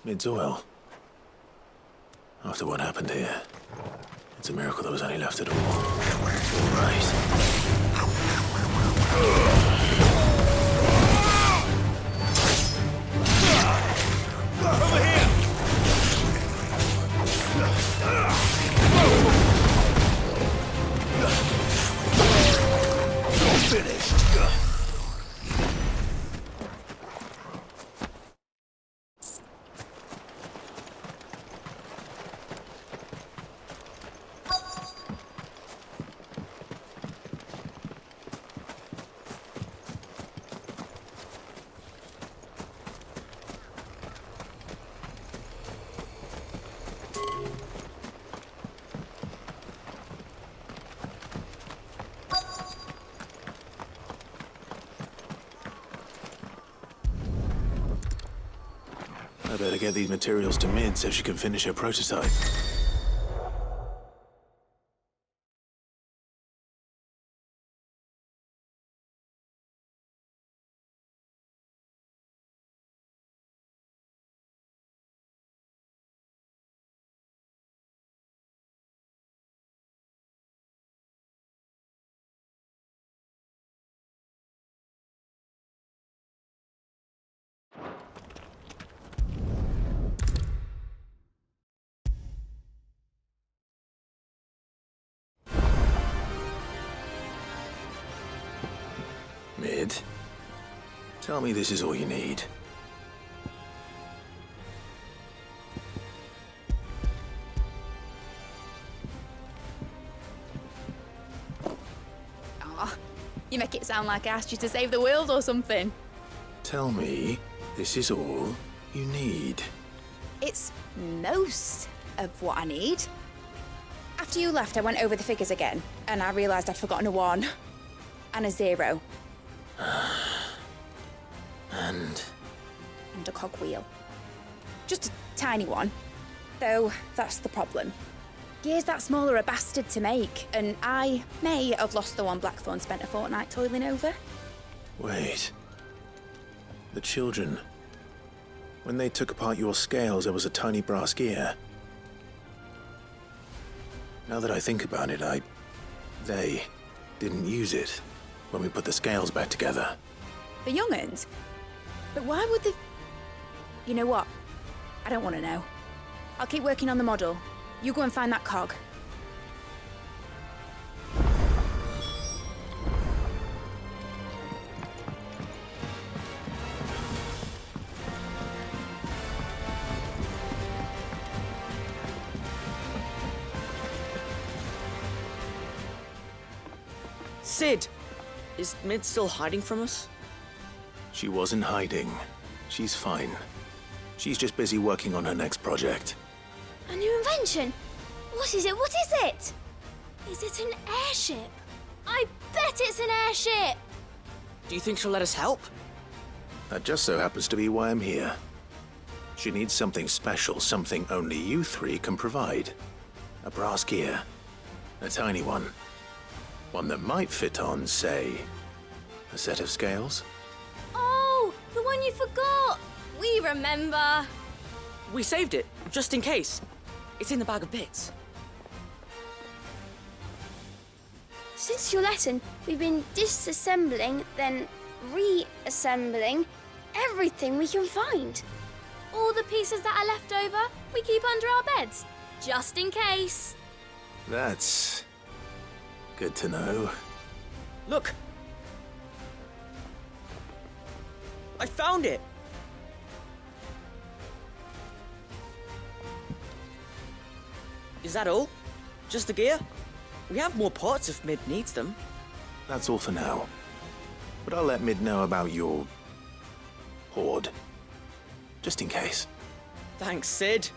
Mid's oil. After what happened here, it's a miracle there was any left at all. All right. Over here! Finished. I better get these materials to Mid so she can finish her prototype. Mid, tell me this is all you need. Aw, you make it sound like I asked you to save the world or something. Tell me this is all you need. It's most of what I need. After you left, I went over the figures again, and I realised I'd forgotten a 1 and a 0. And A cogwheel. Just a tiny one. Though, that's the problem. Gears that small are a bastard to make, and I may have lost the one Blackthorn spent a fortnight toiling over. wait. The children. When they took apart your scales, there was a tiny brass gear. Now that I think about it, they didn't use it when we put the scales back together. The young'uns? But why would they... You know what? I don't want to know. I'll keep working on the model. You go and find that cog. Sid! Is Mid still hiding from us? She wasn't hiding. She's fine. She's just busy working on her next project. A new invention? What is it? What is it? Is it an airship? I bet it's an airship! Do you think she'll let us help? That just so happens to be why I'm here. She needs something special, something only you three can provide. A brass gear. A tiny one. One that might fit on, say, a set of scales? Oh, the one you forgot! We remember! We saved it, just in case. It's in the bag of bits. Since your lesson, we've been disassembling, then reassembling everything we can find. All the pieces that are left over, we keep under our beds, just in case. That's good to know. Look! I found it! Is that all? Just the gear? We have more parts if Mid needs them. That's all for now. But I'll let Mid know about your hoard. Just in case. Thanks, Sid.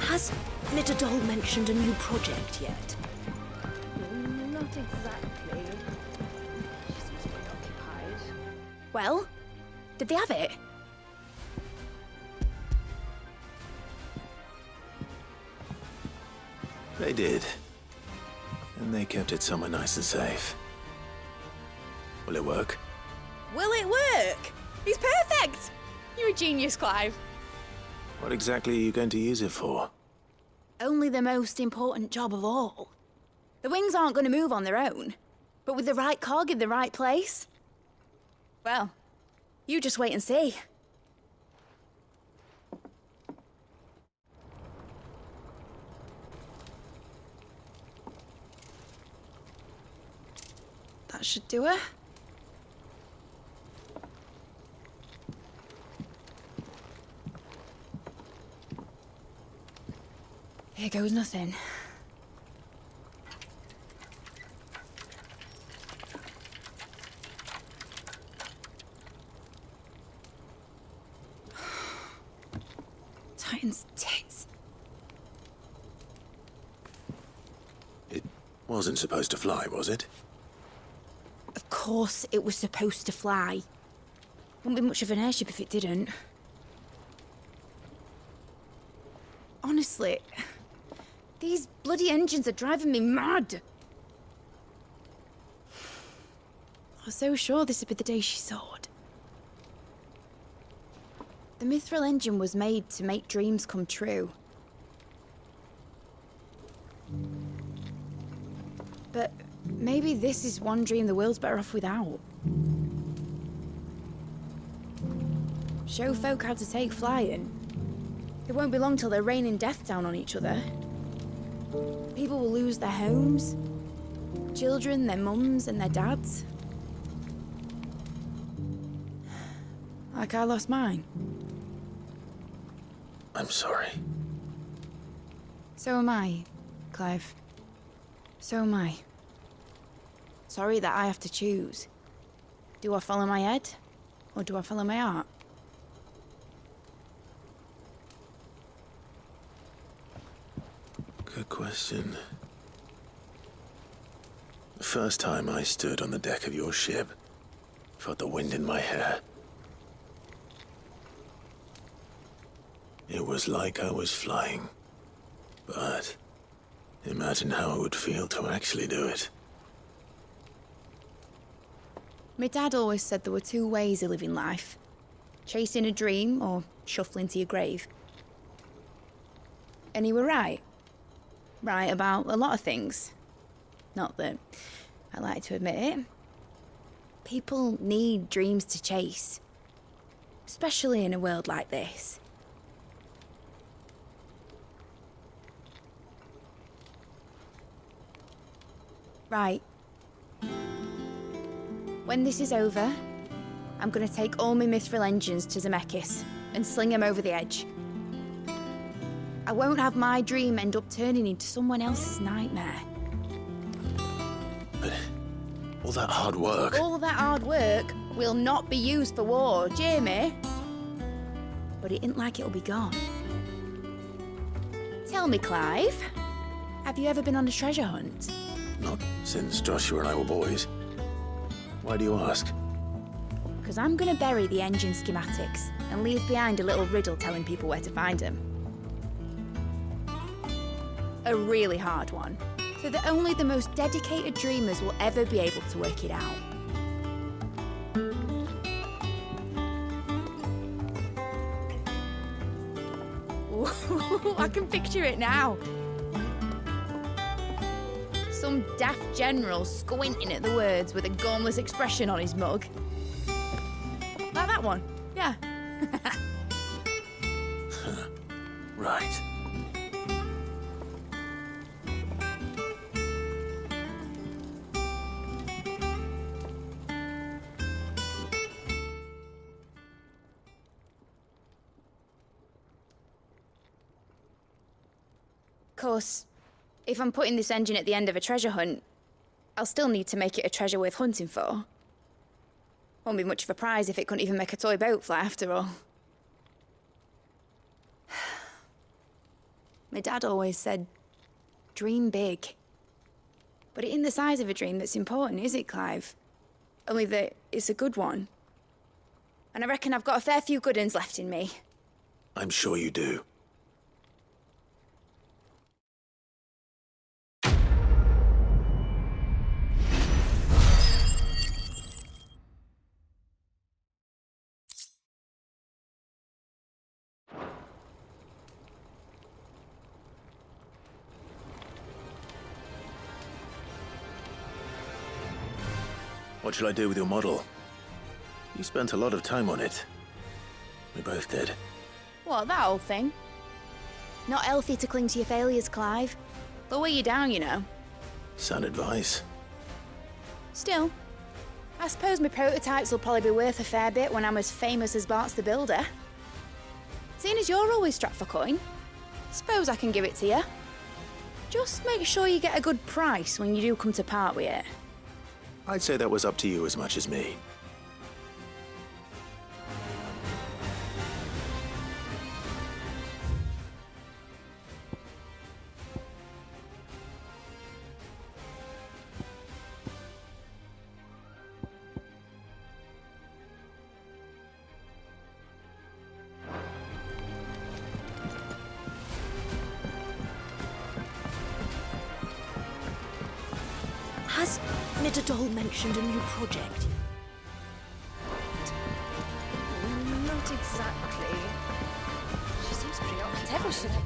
Has Midadol mentioned a new project yet? Not exactly. She seems preoccupied. Well, did they have it? They did. And they kept it somewhere nice and safe. Will it work? Will it work? He's perfect! You're a genius, Clive. What exactly are you going to use it for? Only the most important job of all. The wings aren't going to move on their own, but with the right cog in the right place. Well, you just wait and see. That should do it. Here goes nothing. Titan's tits. It wasn't supposed to fly, was it? Of course it was supposed to fly. Wouldn't be much of an airship if it didn't. Honestly, these bloody engines are driving me mad. I was so sure this would be the day she soared. The Mithril engine was made to make dreams come true. But maybe this is one dream the world's better off without. Show folk how to take flying. It won't be long till they're raining death down on each other. People will lose their homes. Children, their mums and their dads. Like I lost mine. I'm sorry. So am I, Clive. So am I. Sorry that I have to choose. Do I follow my head, or do I follow my heart? Good question. The first time I stood on the deck of your ship, felt the wind in my hair. It was like I was flying. But imagine how it would feel to actually do it. My dad always said there were two ways of living life. Chasing a dream or shuffling to your grave. And he were right. Right about a lot of things. Not that I like to admit it. People need dreams to chase. Especially in a world like this. Right. When this is over, I'm gonna take all my Mithril engines to Zemeckis and sling them over the edge. I won't have my dream end up turning into someone else's nightmare. But all that hard work... All that hard work will not be used for war, Jamie. But it isn't like it'll be gone. Tell me, Clive, have you ever been on a treasure hunt? Not since Joshua and I were boys. Why do you ask? Because I'm gonna bury the engine schematics and leave behind a little riddle telling people where to find them. A really hard one, so that only the most dedicated dreamers will ever be able to work it out. Ooh, I can picture it now. Some daft general squinting at the words with a gormless expression on his mug. Like that one, yeah. Right. Of course, if I'm putting this engine at the end of a treasure hunt, I'll still need to make it a treasure worth hunting for. Won't be much of a prize if it couldn't even make a toy boat fly after all. My dad always said, dream big. But it isn't the size of a dream that's important, is it, Clive? Only that it's a good one. And I reckon I've got a fair few good uns left in me. I'm sure you do. What shall I do with your model? You spent a lot of time on it. We both did. What, that old thing? Not healthy to cling to your failures, Clive. They'll weigh you down, you know. Sound advice. Still, I suppose my prototypes will probably be worth a fair bit when I'm as famous as Bart's the Builder. Seeing as you're always strapped for coin, suppose I can give it to you. Just make sure you get a good price when you do come to part with it. I'd say that was up to you as much as me. Has Nitterdol mentioned a new project? Not exactly. She seems preoccupied. Whatever should I...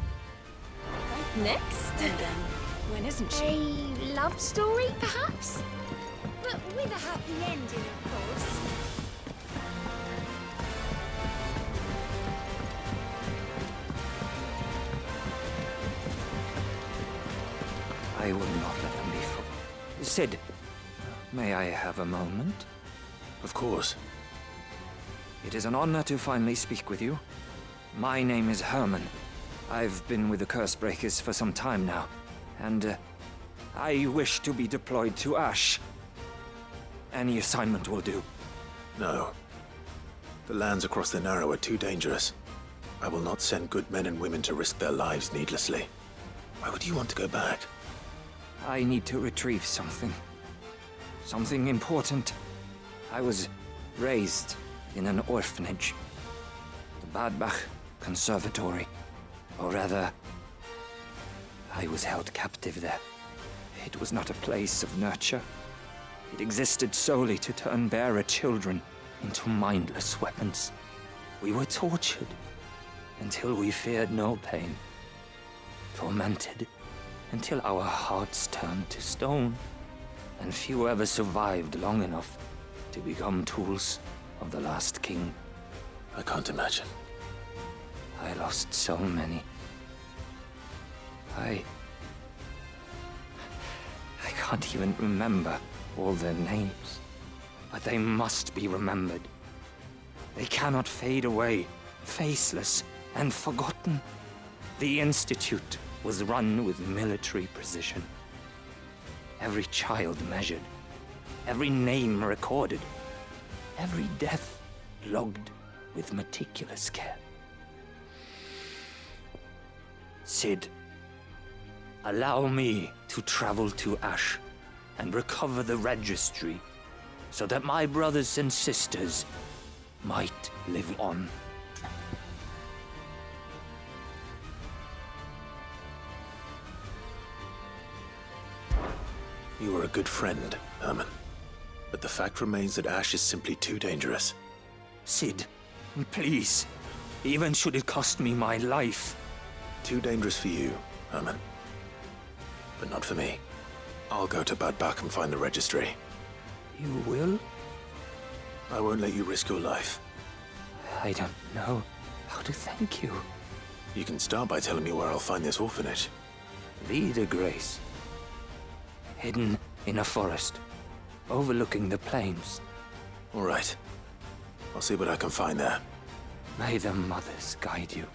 Next? When isn't she? A love story, perhaps? But with a happy ending, of course. I will not let them be fooled. Sid, may I have a moment? Of course. It is an honor to finally speak with you. My name is Herman. I've been with the Cursebreakers for some time now, and I wish to be deployed to Ash. Any assignment will do. No. The lands across the Narrow are too dangerous. I will not send good men and women to risk their lives needlessly. Why would you want to go back? I need to retrieve something. Something important. I was raised in an orphanage. The Badbach Conservatory. Or rather, I was held captive there. It was not a place of nurture. It existed solely to turn bearer children into mindless weapons. We were tortured until we feared no pain. Tormented until our hearts turned to stone, and few ever survived long enough to become tools of the last king. I can't imagine. I lost so many. I can't even remember all their names, but they must be remembered. They cannot fade away, faceless and forgotten. The Institute was run with military precision. Every child measured, every name recorded, every death logged with meticulous care. Sid, allow me to travel to Ash and recover the registry so that my brothers and sisters might live on. You were a good friend, Herman. But the fact remains that Ash is simply too dangerous. Sid, please, even should it cost me my life. Too dangerous for you, Herman. But not for me. I'll go to Badbach and find the registry. You will? I won't let you risk your life. I don't know how to thank you. You can start by telling me where I'll find this orphanage. Vida Grace. Hidden in a forest, overlooking the plains. All right. I'll see what I can find there. May the mothers guide you.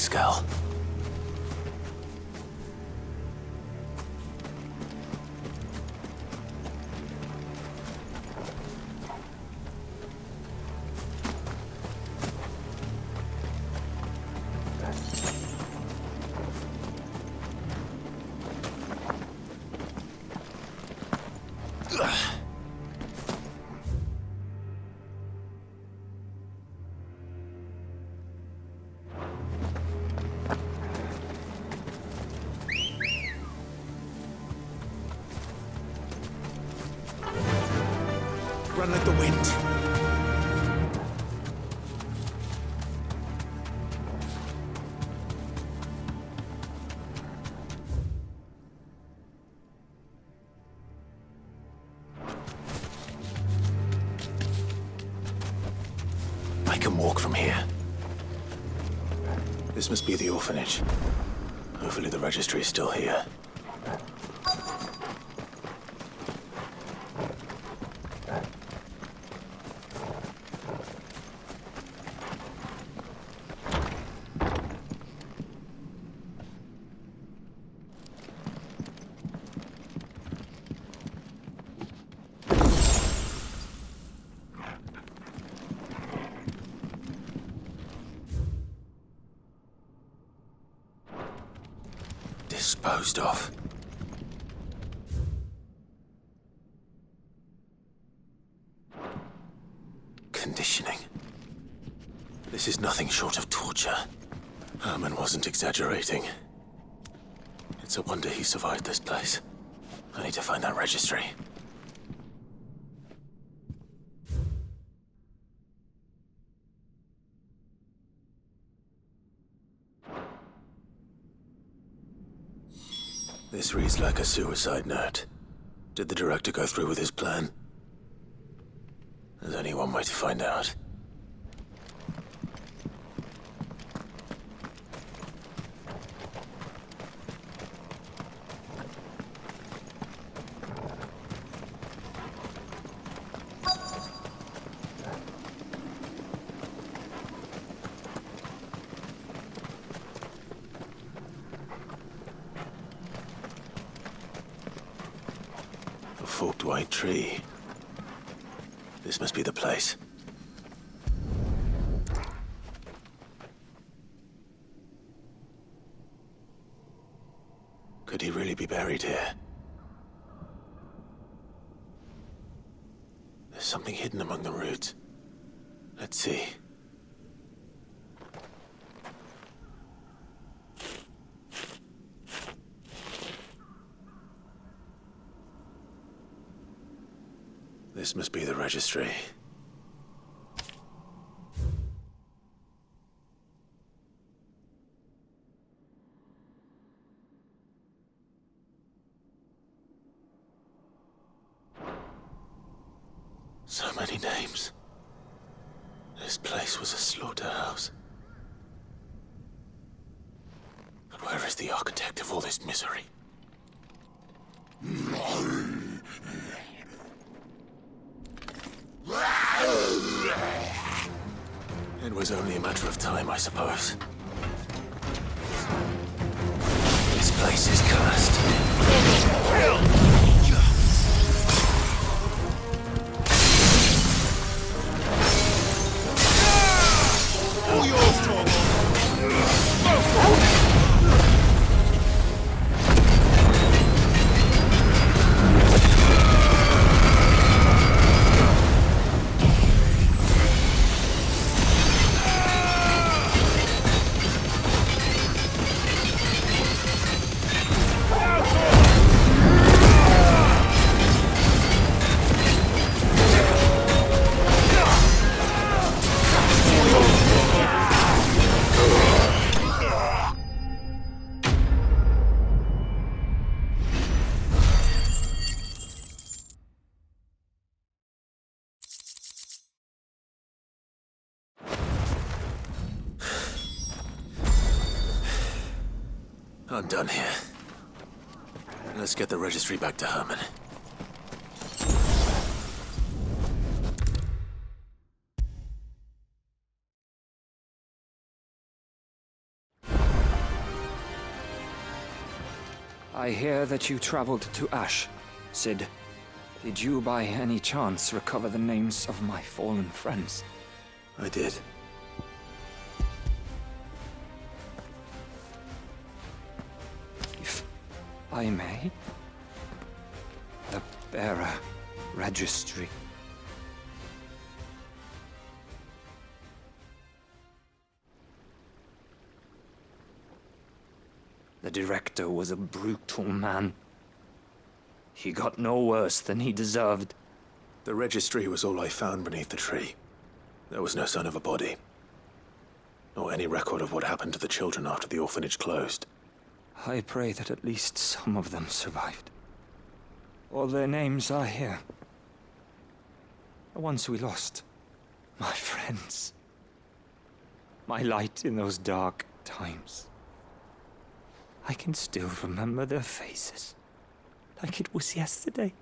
skull. Run like the wind. I can walk from here. This must be the orphanage. Hopefully the registry is still here. Disposed of. Conditioning. This is nothing short of torture. Herman wasn't exaggerating. It's a wonder he survived this place. I need to find that registry. This reads like a suicide note. Did the director go through with his plan? There's only one way to find out. A forked white tree. This must be the place. Could he really be buried here? There's something hidden among the roots. Let's see. This must be the registry. So many names. This place was a slaughterhouse. But where is the architect of all this misery? It was only a matter of time, I suppose. This place is cursed. All yours, I'm done here. Let's get the registry back to Herman. I hear that you traveled to Ash. Sid, did you by any chance recover the names of my fallen friends? I did. If I may, the bearer registry. The director was a brutal man. He got no worse than he deserved. The registry was all I found beneath the tree. There was no sign of a body, nor any record of what happened to the children after the orphanage closed. I pray that at least some of them survived. All their names are here. The ones we lost. My friends. My light in those dark times. I can still remember their faces, like it was yesterday.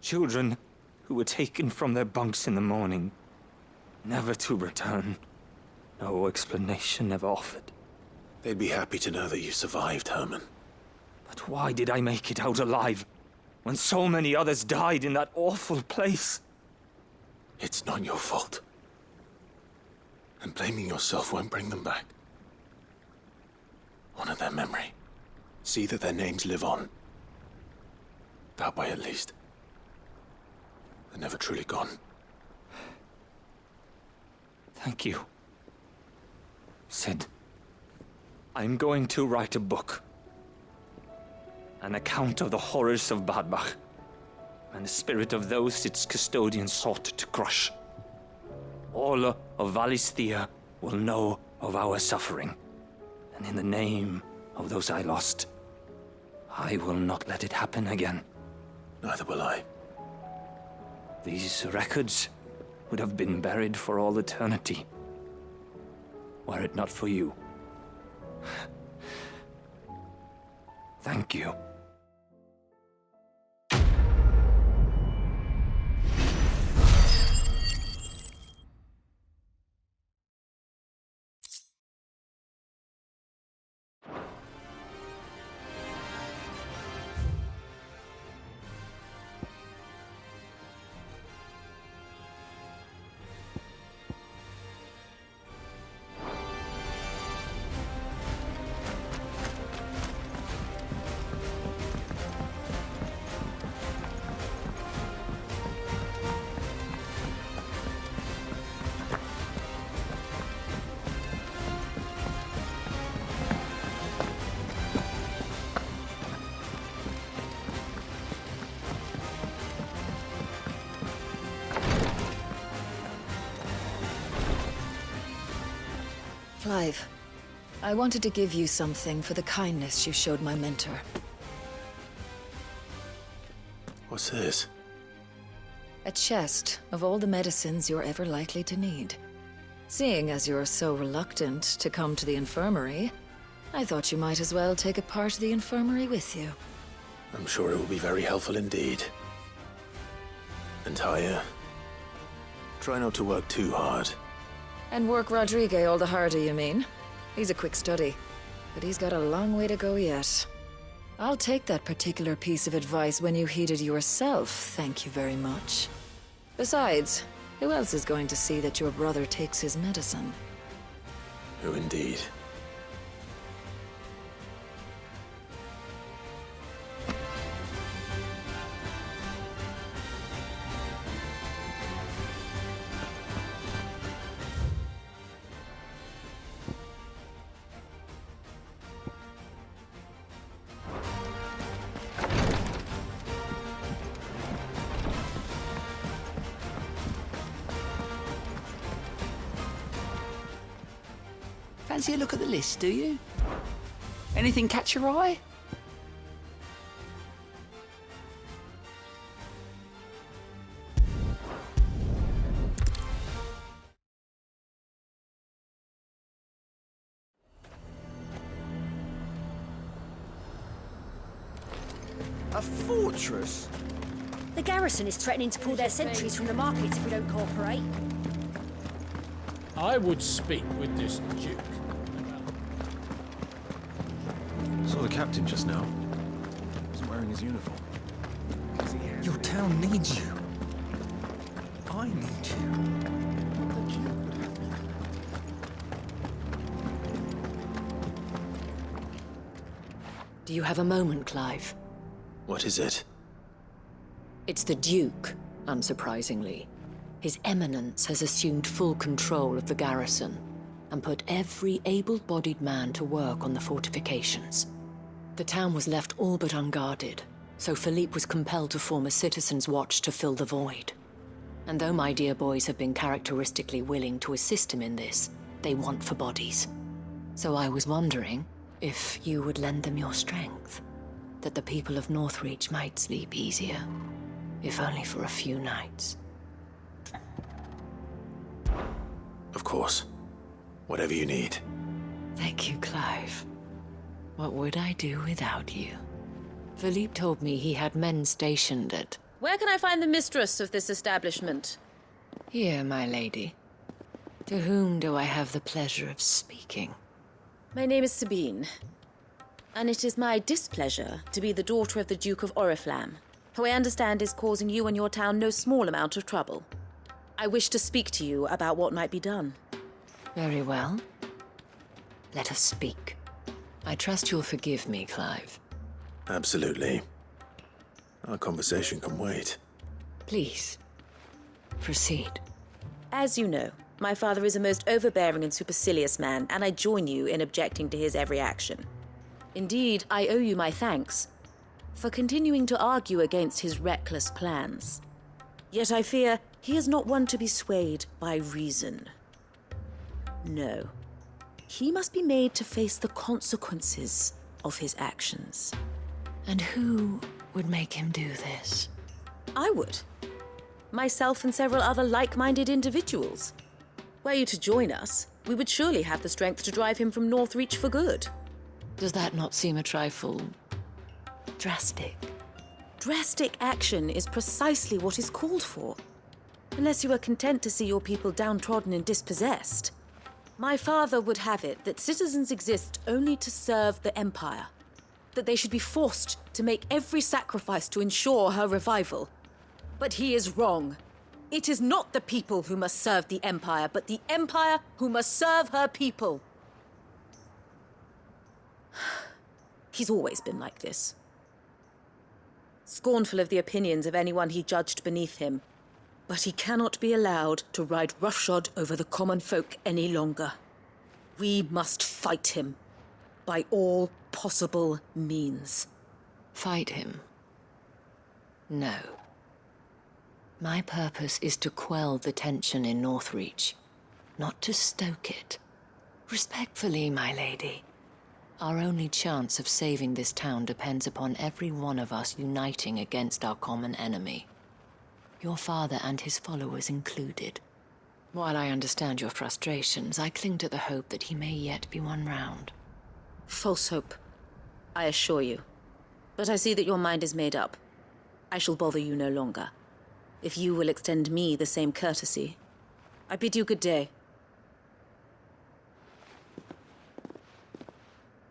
Children who were taken from their bunks in the morning, never to return. No explanation ever offered. They'd be happy to know that you survived, Herman. But why did I make it out alive, when so many others died in that awful place? It's not your fault. And blaming yourself won't bring them back. Honor their memory. See that their names live on. That way, at least. They're never truly gone. Thank you. Sid, I'm going to write a book. An account of the horrors of Bad Bach, and the spirit of those its custodians sought to crush. All of Valisthea will know of our suffering. And in the name of those I lost, I will not let it happen again. Neither will I. These records would have been buried for all eternity, were it not for you. Thank you. Clive, I wanted to give you something for the kindness you showed my mentor. What's this? A chest of all the medicines you're ever likely to need. Seeing as you're so reluctant to come to the infirmary, I thought you might as well take a part of the infirmary with you. I'm sure it will be very helpful indeed. And Taya, try not to work too hard. And work Rodrigue all the harder, you mean? He's a quick study, but he's got a long way to go yet. I'll take that particular piece of advice when you heed it yourself, thank you very much. Besides, who else is going to see that your brother takes his medicine? Who indeed? Fancy a look at the list, do you? Anything catch your eye? A fortress? The garrison is threatening to pull their sentries from the markets if we don't cooperate. I would speak with this Duke. Saw the captain just now. He was wearing his uniform. Your town needs you. I need you. The Duke would have me. Do you have a moment, Clive? What is it? It's the Duke, unsurprisingly. His Eminence has assumed full control of the garrison and put every able-bodied man to work on the fortifications. The town was left all but unguarded, so Philippe was compelled to form a citizens' watch to fill the void. And though my dear boys have been characteristically willing to assist him in this, they want for bodies. So I was wondering if you would lend them your strength, that the people of Northreach might sleep easier, if only for a few nights. Of course. Whatever you need. Thank you, Clive. What would I do without you? Philippe told me he had men stationed at... Where can I find the mistress of this establishment? Here, my lady. To whom do I have the pleasure of speaking? My name is Sabine, and it is my displeasure to be the daughter of the Duke of Oriflamme, who I understand is causing you and your town no small amount of trouble. I wish to speak to you about what might be done. Very well. Let us speak. I trust you'll forgive me, Clive. Absolutely. Our conversation can wait. Please, proceed. As you know, my father is a most overbearing and supercilious man, and I join you in objecting to his every action. Indeed, I owe you my thanks for continuing to argue against his reckless plans. Yet I fear he is not one to be swayed by reason. No. He must be made to face the consequences of his actions. And who would make him do this? I would. Myself and several other like-minded individuals. Were you to join us, we would surely have the strength to drive him from Northreach for good. Does that not seem a trifle... drastic? Drastic action is precisely what is called for. Unless you are content to see your people downtrodden and dispossessed. My father would have it that citizens exist only to serve the Empire. That they should be forced to make every sacrifice to ensure her revival. But he is wrong. It is not the people who must serve the Empire, but the Empire who must serve her people. He's always been like this. Scornful of the opinions of anyone he judged beneath him. But he cannot be allowed to ride roughshod over the common folk any longer. We must fight him by all possible means. Fight him? No. My purpose is to quell the tension in Northreach, not to stoke it. Respectfully, my lady. Our only chance of saving this town depends upon every one of us uniting against our common enemy. Your father and his followers included. While I understand your frustrations, I cling to the hope that he may yet be won round. False hope, I assure you. But I see that your mind is made up. I shall bother you no longer. If you will extend me the same courtesy, I bid you good day.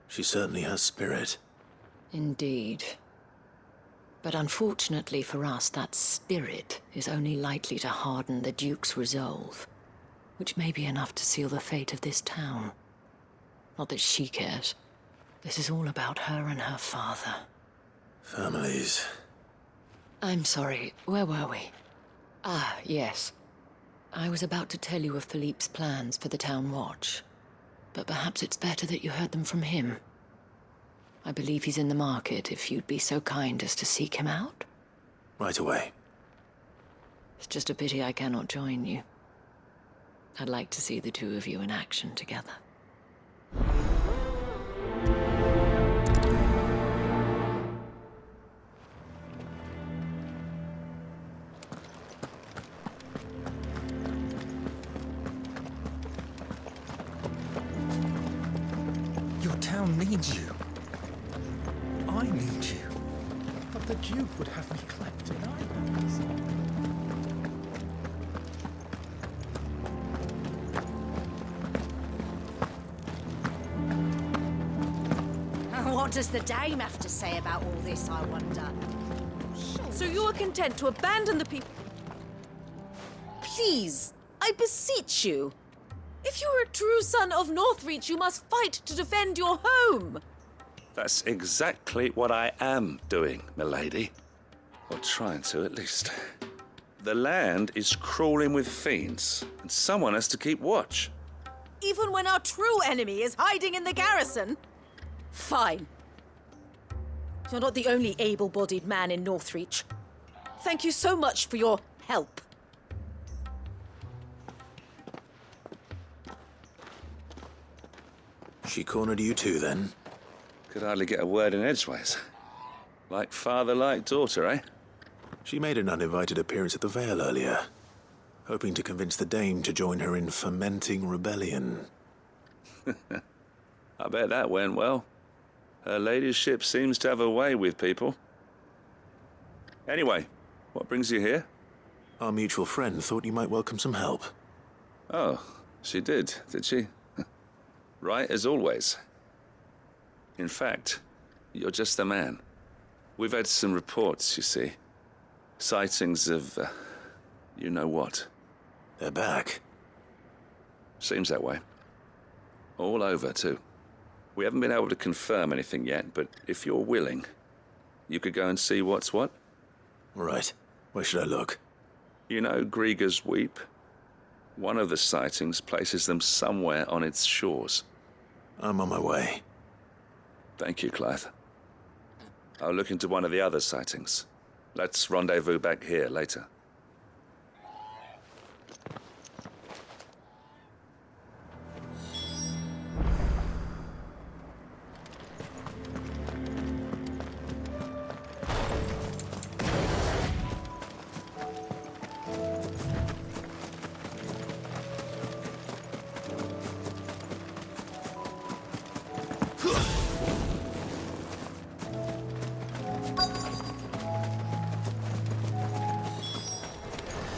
She certainly has spirit. Indeed. But unfortunately for us, that spirit is only likely to harden the Duke's resolve, which may be enough to seal the fate of this town. Not that she cares. This is all about her and her father. Families. I'm sorry, where were we? Ah, yes. I was about to tell you of Philippe's plans for the town watch, but perhaps it's better that you heard them from him. I believe he's in the market, if you'd be so kind as to seek him out. Right away. It's just a pity I cannot join you. I'd like to see the two of you in action together. Your town needs you. I need you. But the Duke would have me clapped in irons. What does the dame have to say about all this, I wonder? So you are content to abandon the people? Please, I beseech you. If you are a true son of Northreach, you must fight to defend your home. That's exactly what I am doing, milady. Or trying to, at least. The land is crawling with fiends, and someone has to keep watch. Even when our true enemy is hiding in the garrison? Fine. You're not the only able-bodied man in Northreach. Thank you so much for your help. She cornered you too, then? Could hardly get a word in edgeways. Like father, like daughter, eh? She made an uninvited appearance at the Vale earlier, hoping to convince the Dame to join her in fomenting rebellion. I bet that went well. Her ladyship seems to have a way with people. Anyway, what brings you here? Our mutual friend thought you might welcome some help. Oh, she did she? Right as always. In fact, you're just the man. We've had some reports, you see. Sightings of, you know what. They're back. Seems that way. All over, too. We haven't been able to confirm anything yet, but if you're willing, you could go and see what's what. Right. Where should I look? You know Grieger's Weep? One of the sightings places them somewhere on its shores. I'm on my way. Thank you, Clive. I'll look into one of the other sightings. Let's rendezvous back here later.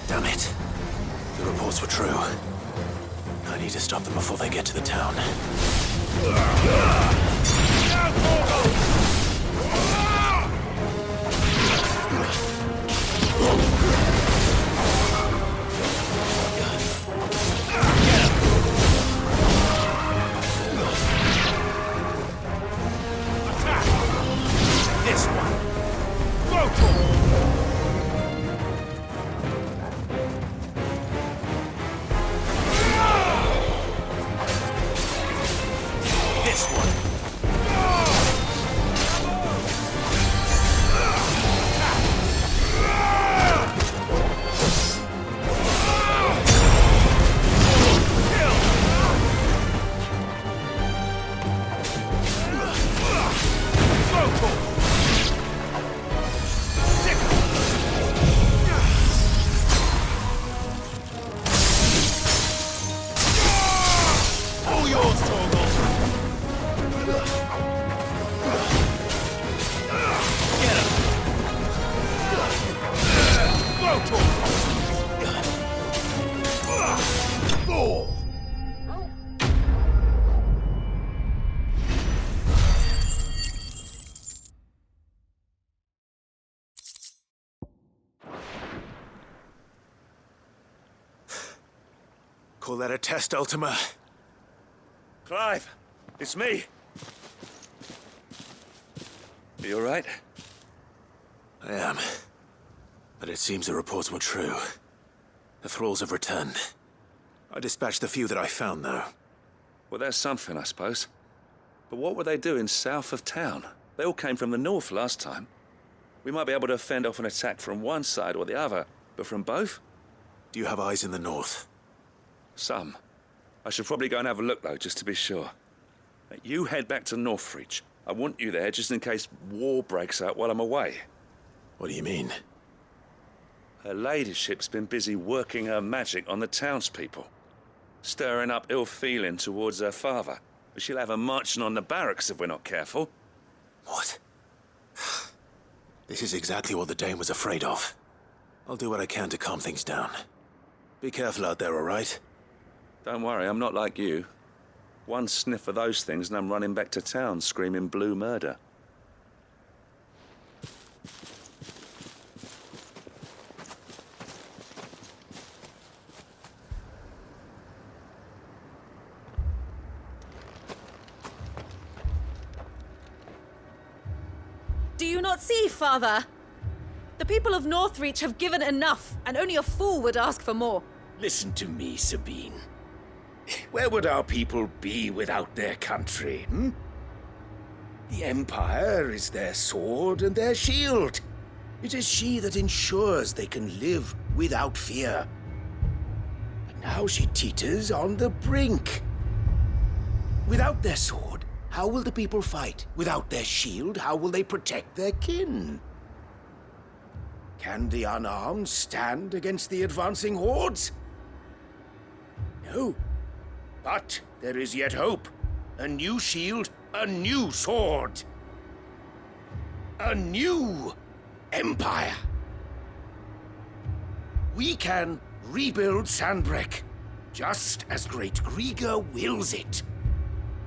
Damn it. The reports were true. I need to stop them before they get to the town. This one. This one. All yours, Torgal. Get him. Go, Torgal. Fool. Call that a test, Ultima? Clive, it's me. Are you all right? I am. But it seems the reports were true. The thralls have returned. I dispatched the few that I found, though. Well, there's something, I suppose. But what were they doing south of town? They all came from the north last time. We might be able to fend off an attack from one side or the other, but from both? Do you have eyes in the north? Some. I should probably go and have a look, though, just to be sure. You head back to Northreach. I want you there just in case war breaks out while I'm away. What do you mean? Her ladyship's been busy working her magic on the townspeople, stirring up ill feeling towards her father. But she'll have her marching on the barracks if we're not careful. What? This is exactly what the Dame was afraid of. I'll do what I can to calm things down. Be careful out there, all right? Don't worry, I'm not like you. One sniff of those things and I'm running back to town screaming blue murder. you not see, Father? The people of Northreach have given enough, and only a fool would ask for more. Listen to me, Sabine. Where would our people be without their country, hmm? The Empire is their sword and their shield. It is she that ensures they can live without fear. But now she teeters on the brink. Without their sword, how will the people fight? Without their shield, how will they protect their kin? Can the unarmed stand against the advancing hordes? No. But there is yet hope. A new shield, a new sword. A new empire. We can rebuild Sandbreck, just as Great Griga wills it.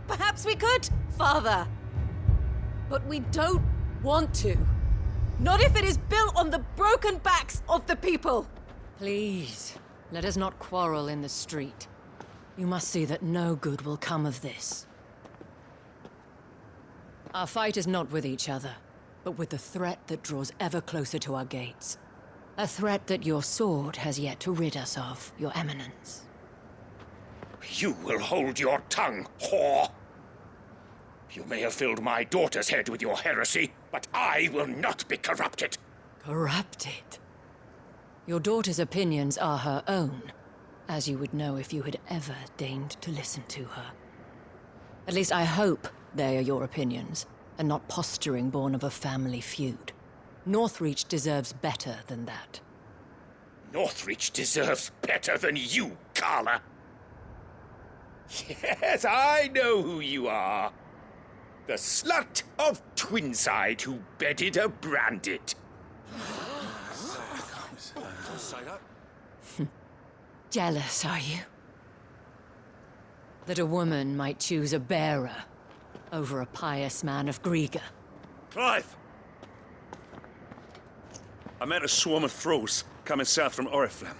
Perhaps we could, Father. But we don't want to. Not if it is built on the broken backs of the people. Please, let us not quarrel in the street. You must see that no good will come of this. Our fight is not with each other, but with the threat that draws ever closer to our gates. A threat that your sword has yet to rid us of, Your Eminence. You will hold your tongue, whore! You may have filled my daughter's head with your heresy, but I will not be corrupted. Corrupted? Your daughter's opinions are her own, as you would know if you had ever deigned to listen to her. At least I hope they are your opinions, and not posturing born of a family feud. Northreach deserves better than that. Northreach deserves better than you, Carla. Yes, I know who you are. The slut of Twinside who bedded a Branded. Jealous, are you? That a woman might choose a bearer over a pious man of Griga. Clive! I met a swarm of thralls coming south from Oriflamme.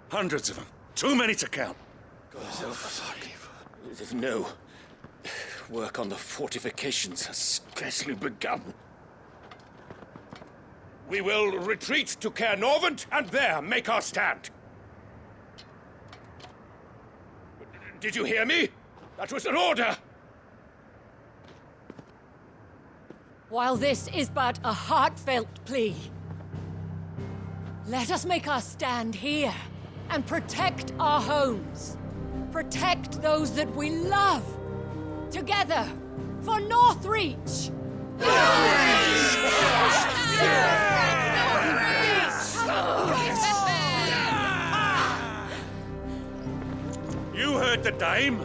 Hundreds of them. Too many to count. No. Work on the fortifications has scarcely begun. We will retreat to Caer Norvent and there make our stand. Did you hear me? That was an order! While this is but a heartfelt plea, let us make our stand here and protect our homes. Protect those that we love. Together, for Northreach! You heard the dame.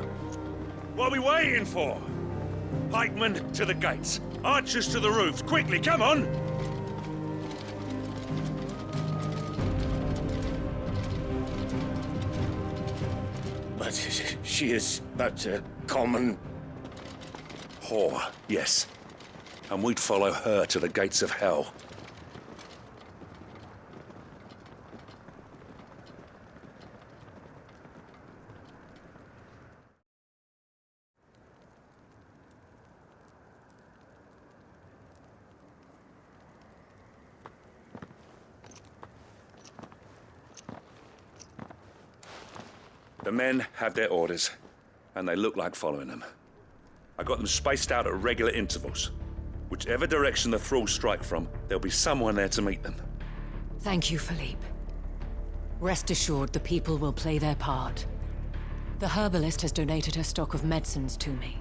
What are we waiting for? Pikemen to the gates. Archers to the roofs. Quickly, come on! But she is but a common... whore, yes. And we'd follow her to the gates of hell. The men have their orders, and they look like following them. I got them spaced out at regular intervals. Whichever direction the thralls strike from, there'll be someone there to meet them. Thank you, Philippe. Rest assured the people will play their part. The herbalist has donated her stock of medicines to me.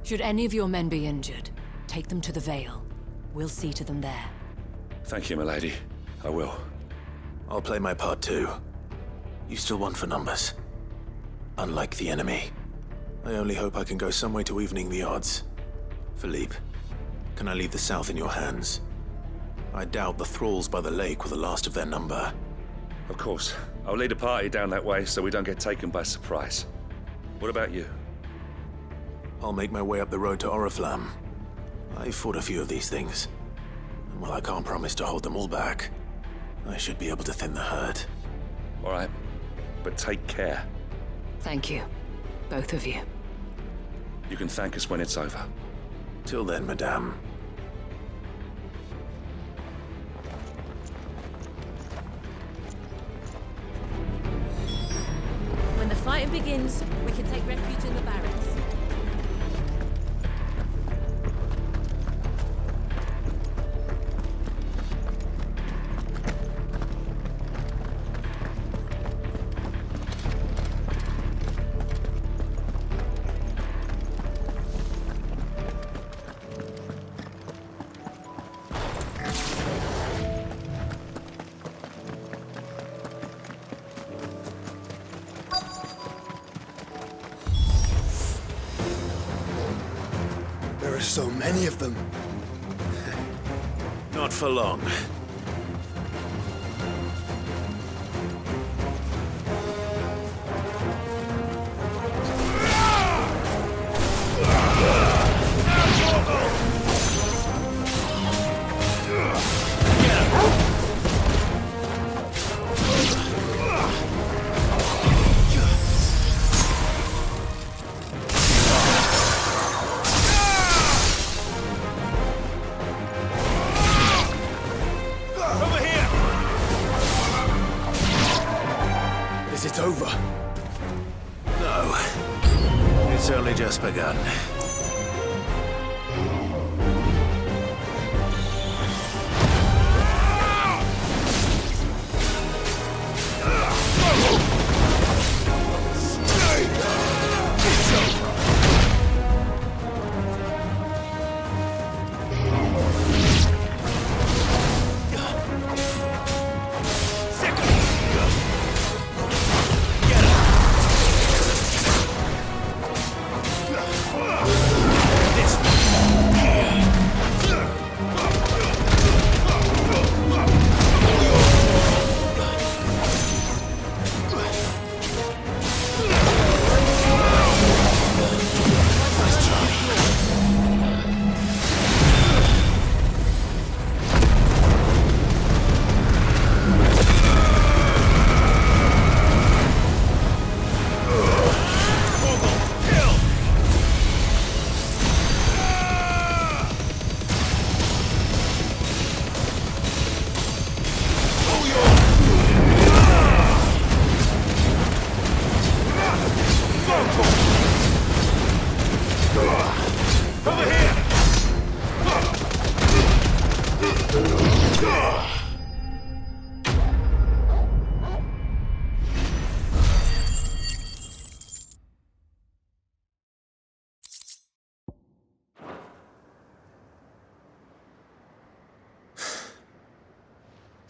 Should any of your men be injured, take them to the Vale. We'll see to them there. Thank you, milady. I will. I'll play my part too. You still want for numbers. Unlike the enemy. I only hope I can go some way to evening the odds. Philippe, can I leave the south in your hands? I doubt the thralls by the lake were the last of their number. Of course. I'll lead a party down that way so we don't get taken by surprise. What about you? I'll make my way up the road to Oriflamme. I fought a few of these things. And while I can't promise to hold them all back, I should be able to thin the herd. All right. But take care. Thank you. Both of you. You can thank us when it's over. Till then, madame. close. We can take refuge in the barracks. There are so many of them. Not for long. Is it over? No. It's only just begun.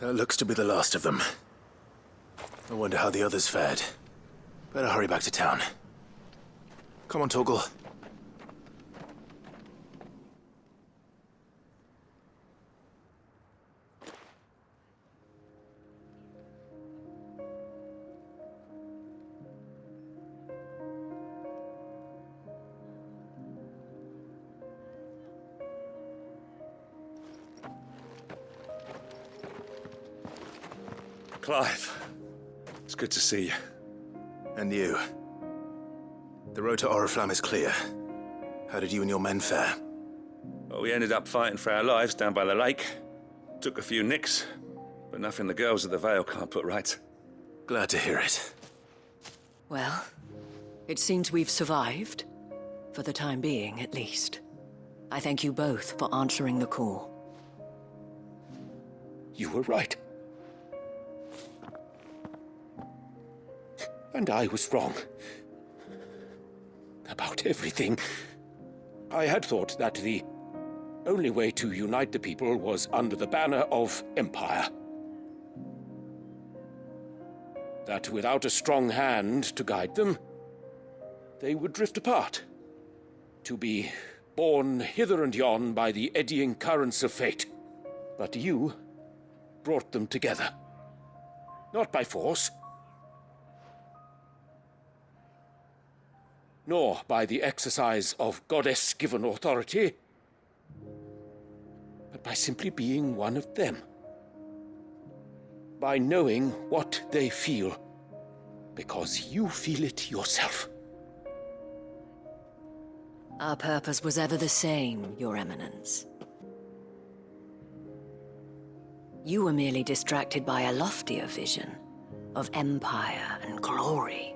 That looks to be the last of them. I wonder how the others fared. Better hurry back to town. Come on, Torgal. Clive, it's good to see you. And you. The road to Oriflamme is clear. How did you and your men fare? Well, we ended up fighting for our lives down by the lake. Took a few nicks, but nothing the girls of the Vale can't put right. Glad to hear it. Well, it seems we've survived. For the time being, at least. I thank you both for answering the call. You were right. And I was wrong. About everything. I had thought that the only way to unite the people was under the banner of Empire. That without a strong hand to guide them, they would drift apart. To be borne hither and yon by the eddying currents of fate. But you brought them together. Not by force, nor by the exercise of goddess-given authority, but by simply being one of them. By knowing what they feel, because you feel it yourself. Our purpose was ever the same, Your Eminence. You were merely distracted by a loftier vision of empire and glory.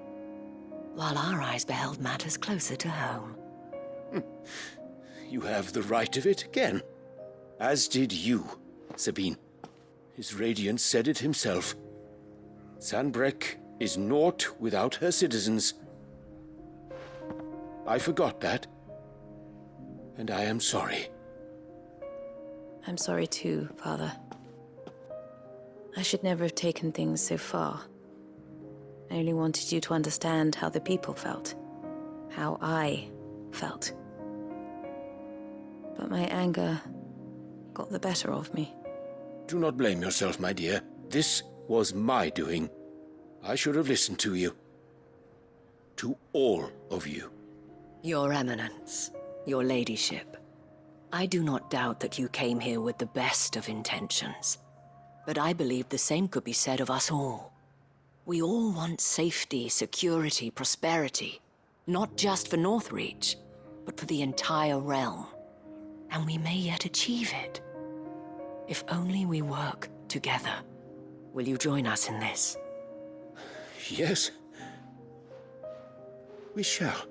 while our eyes beheld matters closer to home. You have the right of it again. As did you, Sabine. His Radiance said it himself. Sanbreque is naught without her citizens. I forgot that. And I am sorry. I'm sorry too, Father. I should never have taken things so far. I only wanted you to understand how the people felt. How I felt. But my anger got the better of me. Do not blame yourself, my dear. This was my doing. I should have listened to you. To all of you. Your Eminence, your Ladyship, I do not doubt that you came here with the best of intentions. But I believe the same could be said of us all. We all want safety, security, prosperity. Not just for Northreach, but for the entire realm. And we may yet achieve it. If only we work together. Will you join us in this? Yes. We shall.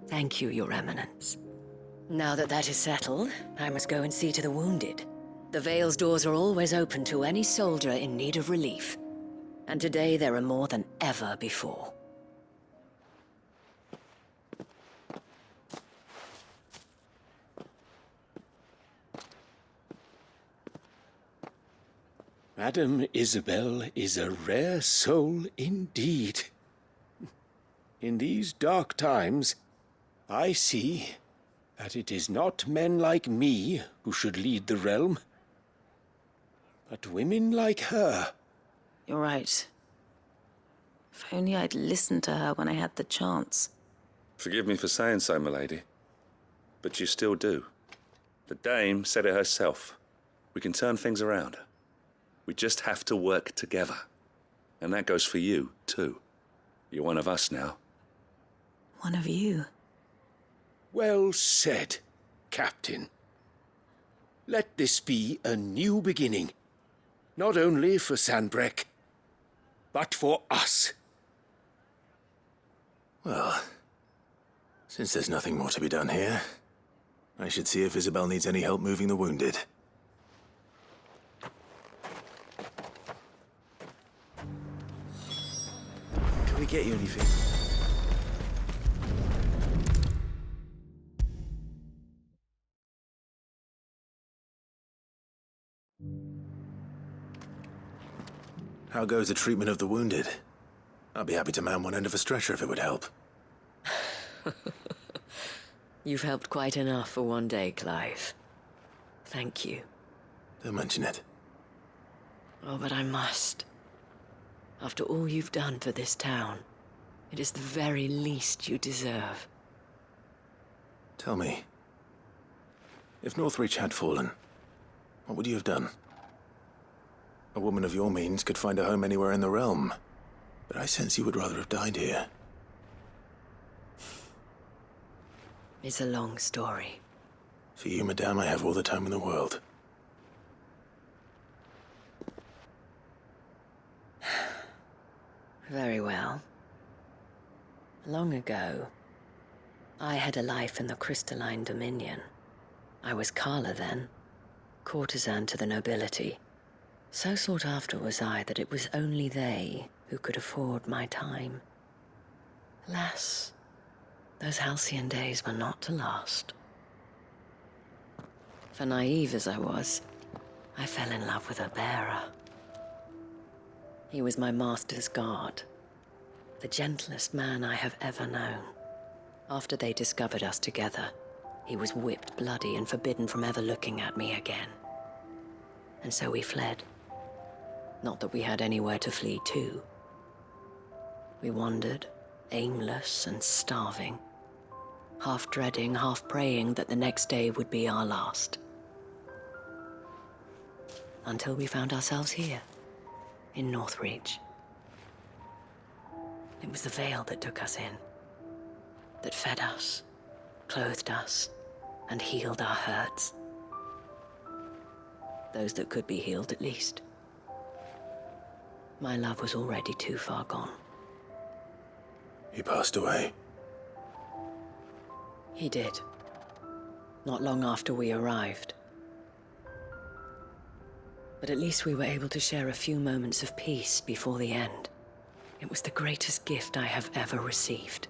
Thank you, Your Eminence. Now that that is settled, I must go and see to the wounded. The Vale's doors are always open to any soldier in need of relief. And today there are more than ever before. Madame Isabel is a rare soul indeed. In these dark times, I see that it is not men like me who should lead the realm, but women like her. You're right. If only I'd listened to her when I had the chance. Forgive me for saying so, milady, but you still do. The Dame said it herself. We can turn things around. We just have to work together. And that goes for you, too. You're one of us now. One of you? Well said, Captain. Let this be a new beginning. Not only for Sanbreque, but for us. Well, since there's nothing more to be done here, I should see if Isabel needs any help moving the wounded. Can we get you anything? How goes the treatment of the wounded? I'd be happy to man one end of a stretcher if it would help. You've helped quite enough for one day, Clive. Thank you. Don't mention it. Oh, but I must. After all you've done for this town, it is the very least you deserve. Tell me, if Northreach had fallen, what would you have done? A woman of your means could find a home anywhere in the realm, but I sense you would rather have died here. It's a long story. For you, madame, I have all the time in the world. Very well. Long ago, I had a life in the Crystalline Dominion. I was Carla then, courtesan to the nobility. So sought after was I that it was only they who could afford my time. Alas, those halcyon days were not to last. For naive as I was, I fell in love with a bearer. He was my master's guard, the gentlest man I have ever known. After they discovered us together, he was whipped bloody and forbidden from ever looking at me again. And so we fled. Not that we had anywhere to flee to. We wandered, aimless and starving, half dreading, half praying that the next day would be our last. Until we found ourselves here, in Northreach. It was the Vale that took us in, that fed us, clothed us, and healed our hurts. Those that could be healed, at least. My love was already too far gone. He passed away. He did. Not long after we arrived. But at least we were able to share a few moments of peace before the end. It was the greatest gift I have ever received.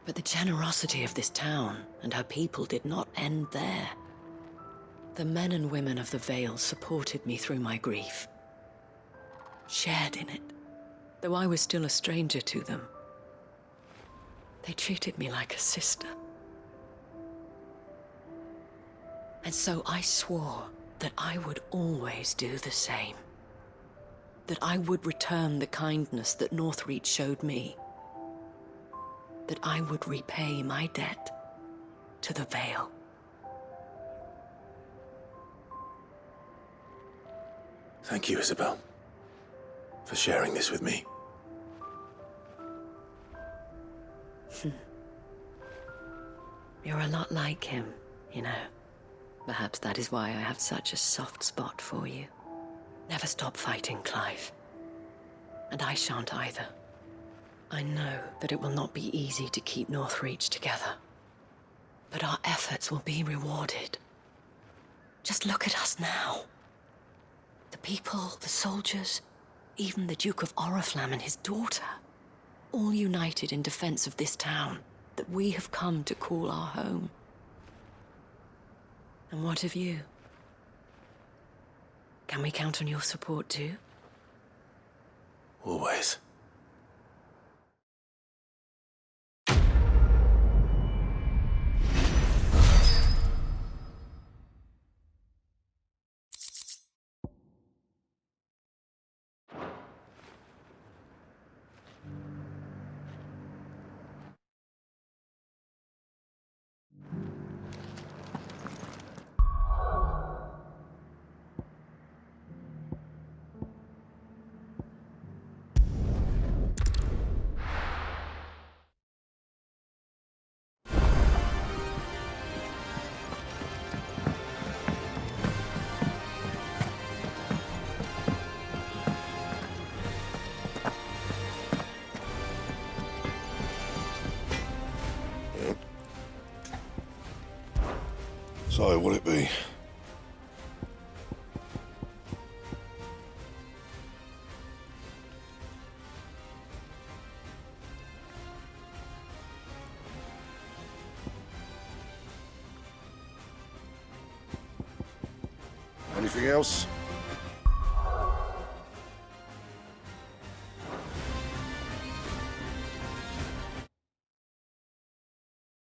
But the generosity of this town and her people did not end there. The men and women of the Vale supported me through my grief, shared in it, though I was still a stranger to them. They treated me like a sister. And so I swore that I would always do the same. That I would return the kindness that Northreach showed me. That I would repay my debt to the Vale. Thank you, Isabel, for sharing this with me. You're a lot like him, you know. Perhaps that is why I have such a soft spot for you. Never stop fighting, Clive. And I shan't either. I know that it will not be easy to keep Northreach together. But our efforts will be rewarded. Just look at us now. The people, the soldiers, even the Duke of Oriflamme and his daughter, all united in defense of this town that we have come to call our home. And what of you? Can we count on your support too? Always. So, what'll it be? Anything else?